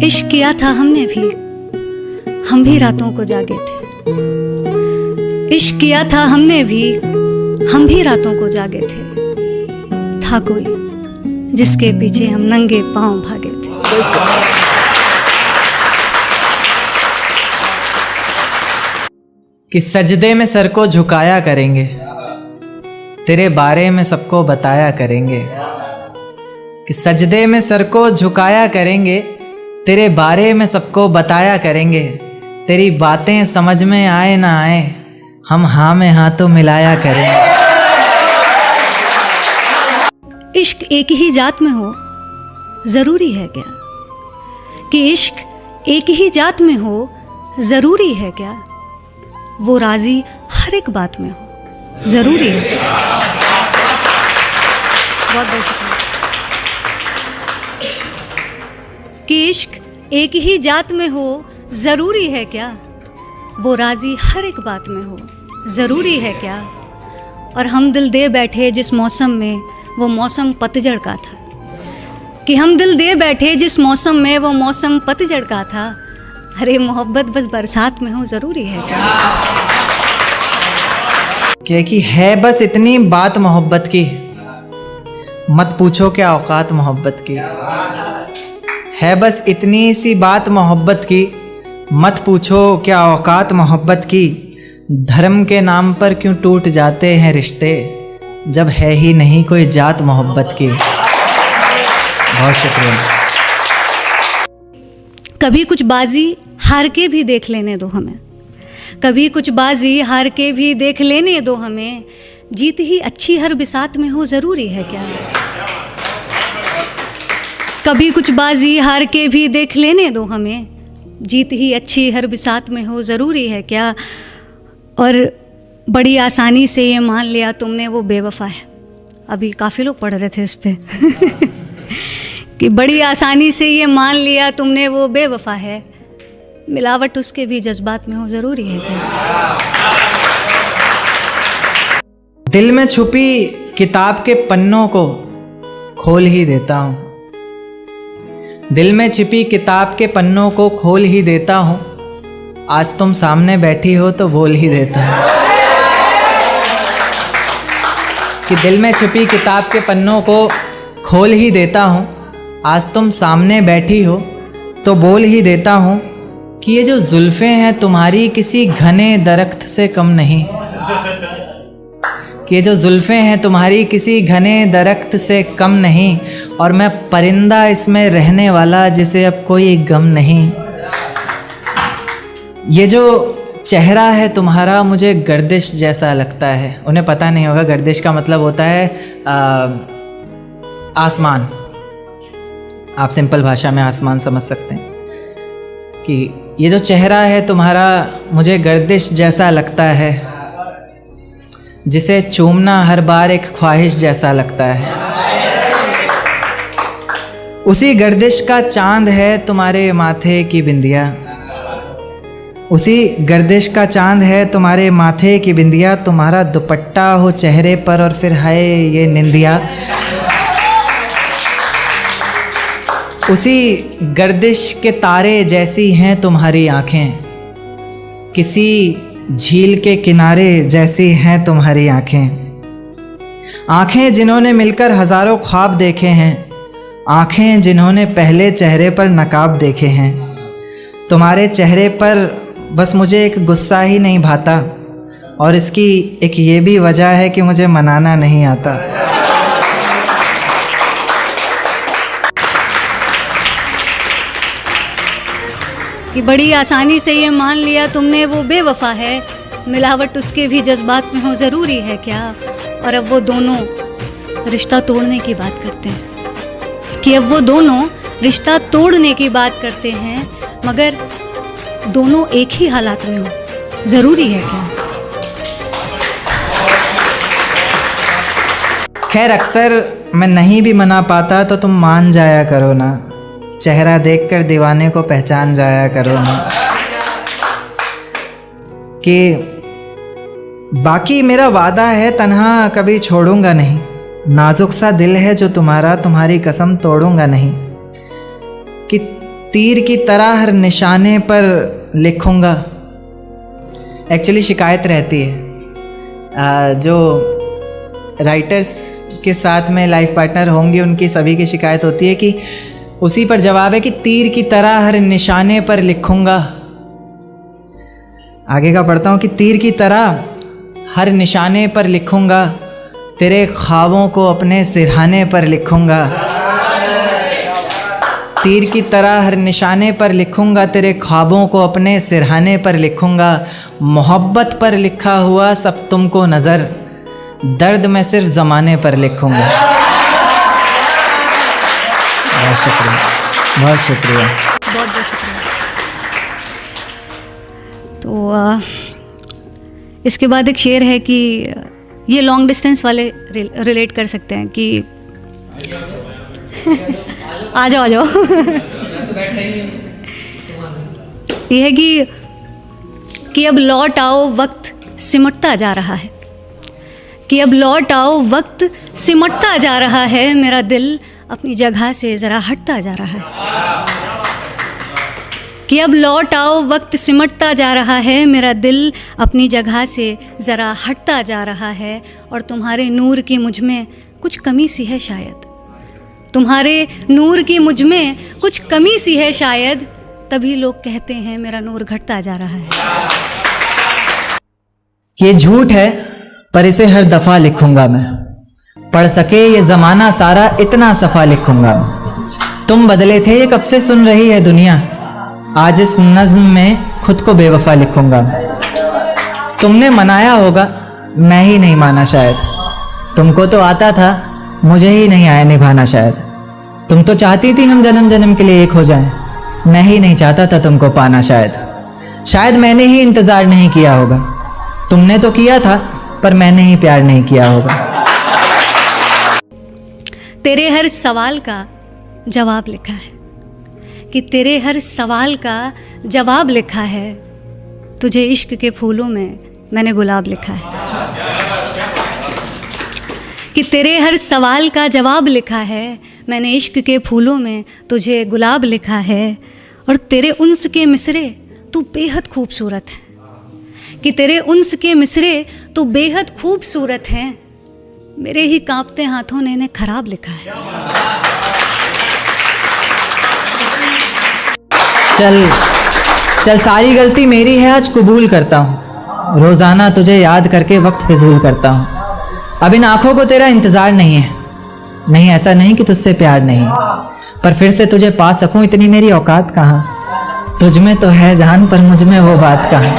इश्क किया था हमने भी, हम भी रातों को जागे थे। इश्क किया था हमने भी, हम भी रातों को जागे थे। था कोई जिसके पीछे हम नंगे पांव भागे थे। कि सजदे में सर को झुकाया करेंगे, तेरे बारे में सबको बताया करेंगे। कि सजदे में सर को झुकाया करेंगे, तेरे बारे में सबको बताया करेंगे। तेरी बातें समझ में आए ना आए, हम हाँ में हाँ तो मिलाया करेंगे। इश्क एक ही जात में हो ज़रूरी है क्या? कि इश्क एक ही जात में हो ज़रूरी है क्या? वो राज़ी हर एक बात में हो ज़रूरी है क्या? बहुत बहुत शुक्रिया। कि इश्क एक ही जात में हो ज़रूरी है क्या? वो राज़ी हर एक बात में हो ज़रूरी है क्या? और हम दिल दे बैठे जिस मौसम में, वो मौसम पतझड़ का था। कि हम दिल दे बैठे जिस मौसम में, वो मौसम पतझड़ का था। अरे मोहब्बत बस बरसात में हो ज़रूरी है क्या? कि है बस इतनी बात मोहब्बत की, मत पूछो क्या औकात मोहब्बत की। है बस इतनी सी बात मोहब्बत की, मत पूछो क्या औकात मोहब्बत की। धर्म के नाम पर क्यों टूट जाते हैं रिश्ते, जब है ही नहीं कोई जात मोहब्बत की। बहुत शुक्रिया। कभी कुछ बाजी हार के भी देख लेने दो हमें, कभी कुछ बाजी हार के भी देख लेने दो हमें। जीत ही अच्छी हर बिसात में हो ज़रूरी है क्या? कभी कुछ बाजी हार के भी देख लेने दो हमें। जीत ही अच्छी हर बिसात में हो ज़रूरी है क्या? और बड़ी आसानी से ये मान लिया तुमने वो बेवफा है। अभी काफ़ी लोग पढ़ रहे थे इस पे कि बड़ी आसानी से ये मान लिया तुमने वो बेवफा है। मिलावट उसके भी जज्बात में हो ज़रूरी है क्या? दिल में छुपी किताब के पन्नों को खोल ही देता हूँ। दिल में छिपी किताब के पन्नों को खोल ही देता हूँ। आज तुम सामने बैठी हो तो बोल ही देता हूँ। कि दिल में छिपी किताब के पन्नों को खोल ही देता हूँ। आज तुम सामने बैठी हो तो बोल ही देता हूँ। कि ये जो जुल्फ़ें हैं तुम्हारी किसी घने दरख्त से कम नहीं। कि ये जो जुल्फ़ें हैं तुम्हारी किसी घने दरख्त से कम नहीं। और मैं परिंदा इसमें रहने वाला जिसे अब कोई गम नहीं। ये जो चेहरा है तुम्हारा मुझे गर्दिश जैसा लगता है। उन्हें पता नहीं होगा गर्दिश का मतलब होता है आसमान। आप सिंपल भाषा में आसमान समझ सकते हैं। कि ये जो चेहरा है तुम्हारा मुझे गर्दिश जैसा लगता है, जिसे चूमना हर बार एक ख्वाहिश जैसा लगता है। उसी गर्दिश का चांद है तुम्हारे माथे की बिंदिया। उसी गर्दिश का चांद है तुम्हारे माथे की बिंदिया। तुम्हारा दुपट्टा हो चेहरे पर और फिर हाय ये निंदिया। उसी गर्दिश के तारे जैसी हैं तुम्हारी आँखें। किसी झील के किनारे जैसी हैं तुम्हारी आँखें। आँखें जिन्होंने मिलकर हज़ारों ख्वाब देखे हैं। आँखें जिन्होंने पहले चेहरे पर नकाब देखे हैं। तुम्हारे चेहरे पर बस मुझे एक गुस्सा ही नहीं भाता, और इसकी एक ये भी वजह है कि मुझे मनाना नहीं आता। कि बड़ी आसानी से ये मान लिया तुमने वो बेवफा है। मिलावट उसके भी जज्बात में हो ज़रूरी है क्या? और अब वो दोनों रिश्ता तोड़ने की बात करते हैं। कि अब वो दोनों रिश्ता तोड़ने की बात करते हैं, मगर दोनों एक ही हालात में हो ज़रूरी है क्या? खैर अक्सर मैं नहीं भी मना पाता तो तुम मान जाया करो ना। चेहरा देखकर दीवाने को पहचान जाया करो ना। कि बाकी मेरा वादा है तन्हा कभी छोड़ूंगा नहीं। नाजुक सा दिल है जो तुम्हारा, तुम्हारी कसम तोड़ूंगा नहीं। कि तीर की तरह हर निशाने पर लिखूँगा। एक्चुअली शिकायत रहती है, जो राइटर्स के साथ में लाइफ पार्टनर होंगे उनकी सभी की शिकायत होती है कि उसी पर जवाब है कि तीर की तरह हर निशाने पर लिखूँगा। आगे का पढ़ता हूँ कि तीर की तरह हर निशाने पर लिखूँगा, तेरे ख्वाबों को अपने सिरहाने पर लिखूँगा। तीर की तरह हर निशाने पर लिखूँगा, तेरे ख्वाबों को अपने सिरहाने पर लिखूँगा। मोहब्बत पर लिखा हुआ सब तुमको नज़र, दर्द मैं सिर्फ ज़माने पर लिखूँगा। बहुत शुक्रिया, बहुत शुक्रिया, बहुत बहुत शुक्रिया। तो इसके बाद एक शेर है कि ये लॉन्ग डिस्टेंस वाले रिलेट कर सकते हैं कि आ जाओ आ जाओ। ये है कि अब लौट आओ वक्त सिमटता जा रहा है, कि अब लौट आओ वक्त सिमटता जा रहा है, मेरा दिल अपनी जगह से ज़रा हटता जा रहा है। कि अब लौट आओ वक्त सिमटता जा रहा है, मेरा दिल अपनी जगह से ज़रा हटता जा रहा है। और तुम्हारे नूर की मुझ में कुछ कमी सी है शायद, तुम्हारे नूर की मुझ में कुछ कमी सी है शायद, तभी लोग कहते हैं मेरा नूर घटता जा रहा है। ये झूठ है पर इसे हर दफ़ा लिखूंगा मैं, पढ़ सके ये ज़माना सारा इतना सफ़ा लिखूंगा मैं। तुम बदले थे ये कब से सुन रही है दुनिया, आज इस नज़्म में खुद को बेवफा लिखूंगा। तुमने मनाया होगा मैं ही नहीं माना शायद, तुमको तो आता था मुझे ही नहीं आया निभाना शायद। तुम तो चाहती थी हम जन्म जन्म के लिए एक हो जाएं, मैं ही नहीं चाहता था तुमको पाना शायद मैंने ही इंतज़ार नहीं किया होगा। तुमने तो किया था पर मैंने ही प्यार नहीं किया होगा। तेरे हर सवाल का जवाब लिखा है, कि तेरे हर सवाल का जवाब लिखा है, तुझे इश्क के फूलों में मैंने गुलाब लिखा है। कि तेरे हर सवाल का जवाब लिखा है, मैंने इश्क के फूलों में तुझे गुलाब लिखा है। और तेरे उन्स के मिसरे तू बेहद खूबसूरत है, कि तेरे उन्स के मिसरे तू बेहद खूबसूरत हैं, मेरे ही कांपते हाथों ने इन्हें खराब लिखा है। चल सारी गलती मेरी है, आज कबूल करता हूँ। रोज़ाना तुझे याद करके वक्त फिजूल करता हूँ। अब इन आँखों को तेरा इंतज़ार नहीं है, नहीं ऐसा नहीं कि तुझसे प्यार नहीं, पर फिर से तुझे पा सकूँ इतनी मेरी औकात कहाँ। तुझ में तो है जान पर मुझ में वो बात कहाँ।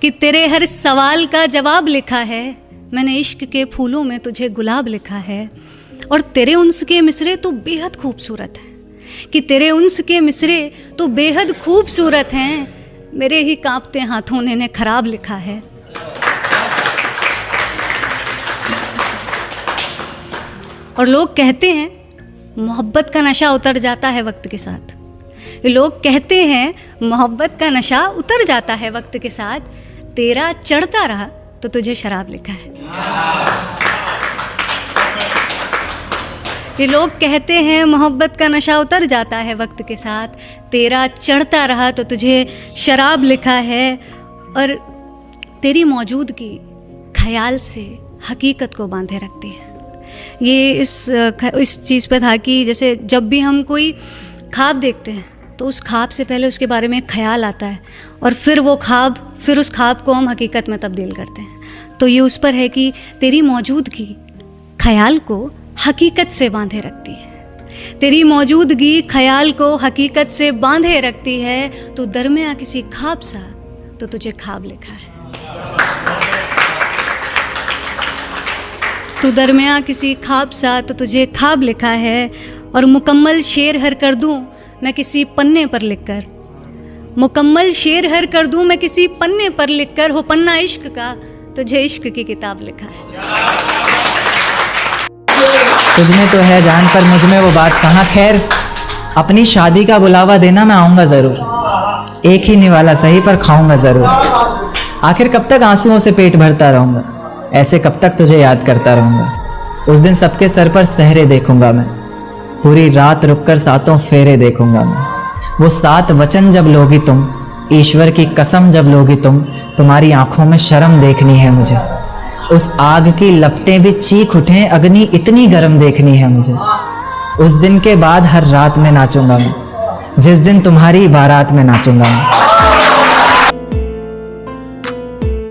कि तेरे हर सवाल का जवाब लिखा है, मैंने इश्क के फूलों में तुझे गुलाब लिखा है। और तेरे उन्स के मिसरे तो बेहद खूबसूरत है, कि तेरे उन्स के मिसरे तो बेहद खूबसूरत हैं, मेरे ही कांपते हाथों ने इन्हें खराब लिखा है। और लोग कहते हैं मोहब्बत का नशा उतर जाता है वक्त के साथ। लोग कहते हैं मोहब्बत का नशा उतर जाता है वक्त के साथ, तेरा चढ़ता रहा तो तुझे शराब लिखा है। ये लोग कहते हैं मोहब्बत का नशा उतर जाता है वक्त के साथ, तेरा चढ़ता रहा तो तुझे शराब लिखा है। और तेरी मौजूदगी ख्याल से हकीकत को बांधे रखती है। ये इस चीज़ पे था कि जैसे जब भी हम कोई ख्वाब देखते हैं तो उस ख्वाब से पहले उसके बारे में एक ख्याल आता है, और फिर उस ख्वाब को हम हकीकत में तब्दील करते हैं। तो ये उस पर है कि तेरी मौजूदगी ख्याल को हकीकत से बांधे रखती है। तेरी मौजूदगी ख्याल को हकीकत से बांधे रखती है। तू दरमियाँ किसी ख्वाब सा तो तुझे ख्वाब लिखा है। तू दरमियाँ किसी ख्वाब सा तो तुझे ख्वाब लिखा है। और मुकम्मल शेर हर कर दूँ मैं किसी पन्ने पर लिखकर, मुकम्मल शेर हर कर दूँ मैं किसी पन्ने पर लिखकर, हो पन्ना इश्क का तुझे इश्क की किताब लिखा है। तुझ में तो है जान पर मुझ में वो बात कहाँ। खैर अपनी शादी का बुलावा देना, मैं आऊँगा ज़रूर। एक ही निवाला सही पर खाऊंगा ज़रूर। आखिर कब तक आंसुओं से पेट भरता रहूँगा, ऐसे कब तक तुझे याद करता रहूँगा। उस दिन सबके सर पर सहरे देखूंगा मैं, पूरी रात रुककर सातों फेरे देखूंगा मैं। वो 7 वचन जब लोगी तुम, ईश्वर की कसम जब लोगी तुम, तुम्हारी आंखों में शर्म देखनी है मुझे। उस आग की लपटें भी चीख उठें, अग्नि इतनी गर्म देखनी है मुझे। उस दिन के बाद हर रात में नाचूंगा मैं, जिस दिन तुम्हारी बारात में नाचूंगा मैं।